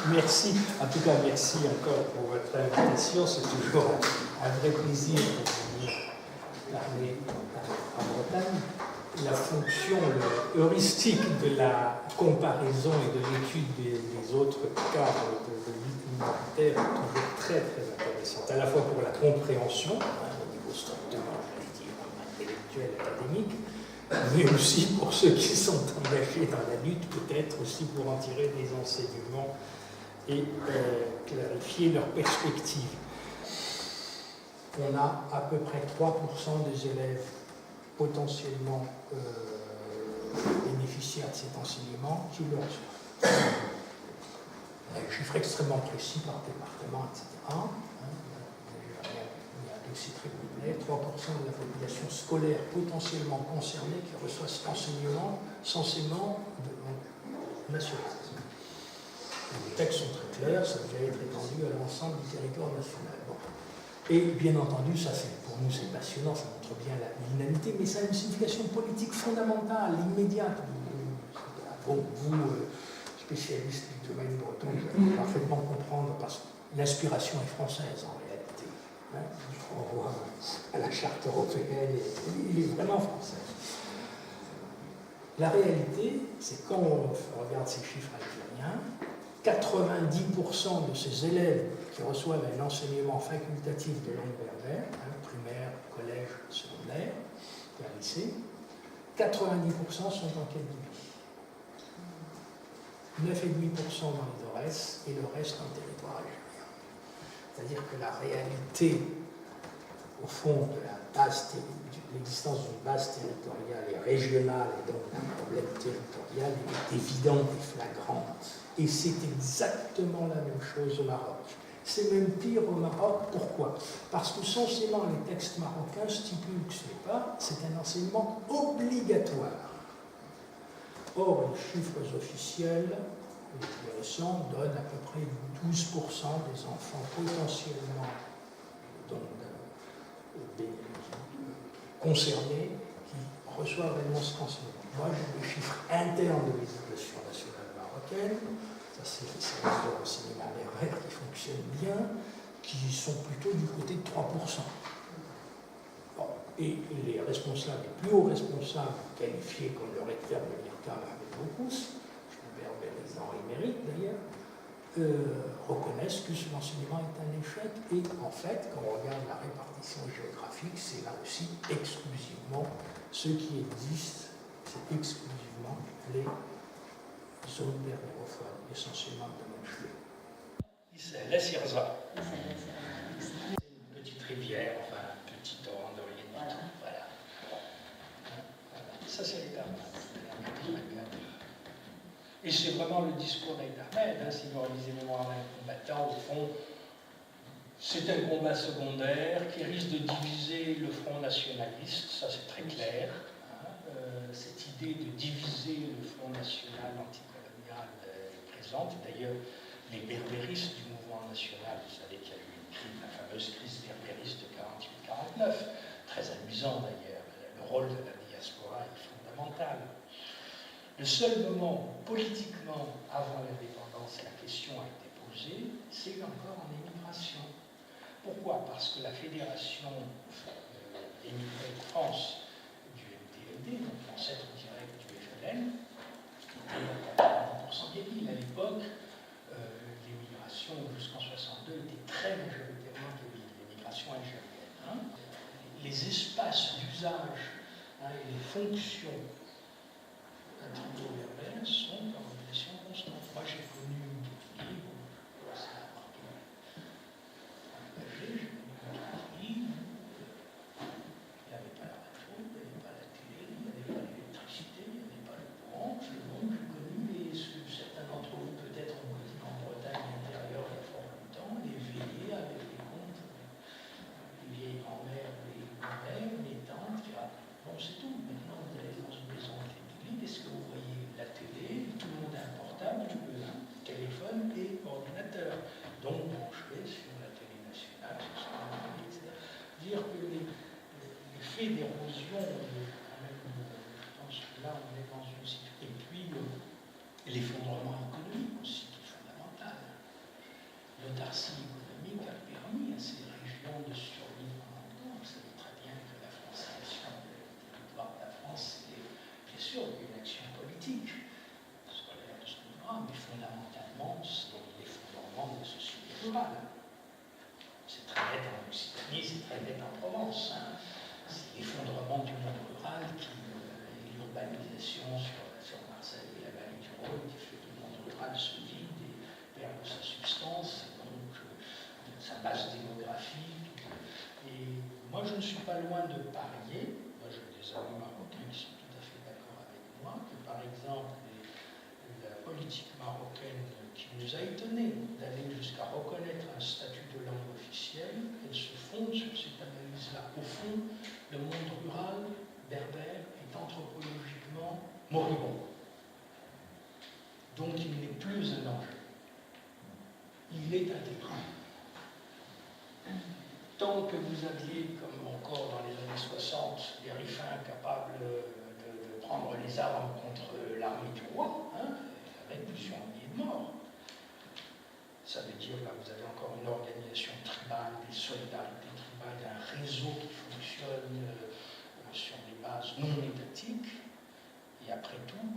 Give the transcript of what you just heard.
Merci, en tout cas merci encore pour votre invitation, c'est toujours un vrai plaisir de venir parler en Bretagne. La fonction heuristique de la comparaison et de l'étude des autres cadres de lutte humanitaire est toujours très très intéressante, à la fois pour la compréhension, au niveau strictement, intellectuel, académique, mais aussi pour ceux qui sont engagés dans la lutte, peut-être aussi pour en tirer des enseignements et clarifier leurs perspectives. On a à peu près 3% des élèves potentiellement bénéficiaires de cet enseignement qui le reçoivent. Un chiffre extrêmement précis par département, etc. Il y a un dossier très complet. 3% de la population scolaire potentiellement concernée qui reçoit cet enseignement censément national. Les textes sont très clairs, ça doit être étendu à l'ensemble du territoire national. Bon. Et bien entendu, ça pour nous c'est passionnant, ça montre bien l'inanité, mais ça a une signification politique fondamentale, immédiate. Bon, vous, spécialistes du domaine breton, vous allez parfaitement comprendre, parce que l'inspiration est française en réalité. Hein, on voit à la charte européenne, il est vraiment français. La réalité, c'est quand on regarde ces chiffres algériens, 90% de ces élèves qui reçoivent un enseignement facultatif de langue berbère, primaire, collège, secondaire, et un lycée, 90% sont en quête de vie. 9,5% dans les Aurès et le reste en territoire algérien. C'est-à-dire que la réalité, au fond, de l'existence d'une base territoriale et régionale, et donc d'un problème territorial, est évidente et flagrante. Et c'est exactement la même chose au Maroc. C'est même pire au Maroc. Pourquoi? Parce que censément, les textes marocains stipulent que ce n'est pas, c'est un enseignement obligatoire. Or, les chiffres officiels, les plus récents, donnent à peu près 12% des enfants potentiellement concernés qui reçoivent un enseignement. Moi, j'ai les chiffres internes de l'éducation nationale marocaine. Ça, c'est les services de renseignement RR qui fonctionnent bien, qui sont plutôt du côté de 3%. Bon. Et les responsables, les plus hauts responsables, qualifiés comme le recteur de l'IRCAM avec Bocous, Gilbert Bérizan émérite d'ailleurs, reconnaissent que ce enseignement est un échec. Et en fait, quand on regarde la répartition géographique, c'est là aussi exclusivement ce qui existe, c'est exclusivement les zones berbérophones, essentiellement de Manchoué. C'est la Sirza. C'est une petite rivière, enfin un petit torrent d'Orient. Voilà. Ça, c'est les Dames. Et c'est vraiment le discours d'Ahmed, si vous relisez Mémoire d'un combattant, au fond, c'est un combat secondaire qui risque de diviser le front nationaliste, ça c'est très clair. Cette idée de diviser le front national anticolonial est présente. D'ailleurs, les berbéristes du mouvement national, vous savez qu'il y a eu la fameuse crise berbériste de 48-49, très amusant d'ailleurs, le rôle de la diaspora est fondamental. Le seul moment où, politiquement, avant l'indépendance, la question a été posée, c'est encore en émigration. Pourquoi? Parce que la fédération émigrée de France du MTLD, donc l'ancêtre direct du FLN, était à 40% des villes. À l'époque, l'émigration jusqu'en 62 était très majoritairement de villes, l'émigration algérienne. Les espaces d'usage et les fonctions tringo-berbères sont en évolution constante. Moi, j'ai connu Montéfilis, ça a marqué engagé, j'ai connu Montéfilis, il n'y avait pas la radio, il n'y avait pas la télé, il n'y avait pas l'électricité, il n'y avait pas le courant, donc j'ai connu, certains d'entre vous peut-être ont connu en Bretagne intérieure il y a fort longtemps, les veillées avec les contes, les vieilles grand-mères, les grands-mères, les tantes, bon c'est tout, maintenant vous allez dans une rural. C'est très net en Occitanie, c'est très net en Provence. Hein. C'est l'effondrement du monde rural et l'urbanisation sur Marseille et la vallée du Rhône qui fait que le monde rural se vide et perd de sa substance, et donc sa base démographique. Et moi, je ne suis pas loin de parier, moi j'ai des amis marocains qui sont tout à fait d'accord avec moi, que par exemple, la politique marocaine qui nous a étonnés d'aller jusqu'à reconnaître un statut de langue officielle, elle se fonde sur cette analyse-là. Au fond, le monde rural berbère est anthropologiquement moribond. Donc il n'est plus un enjeu. Il est intégré. Tant que vous aviez, comme encore dans les années 60, des rifins capables de prendre les armes contre l'armée du roi, hein, avec plusieurs milliers de morts, ça veut dire là vous avez encore une organisation tribale, des solidarités tribales, un réseau qui fonctionne sur des bases non étatiques. Et après tout,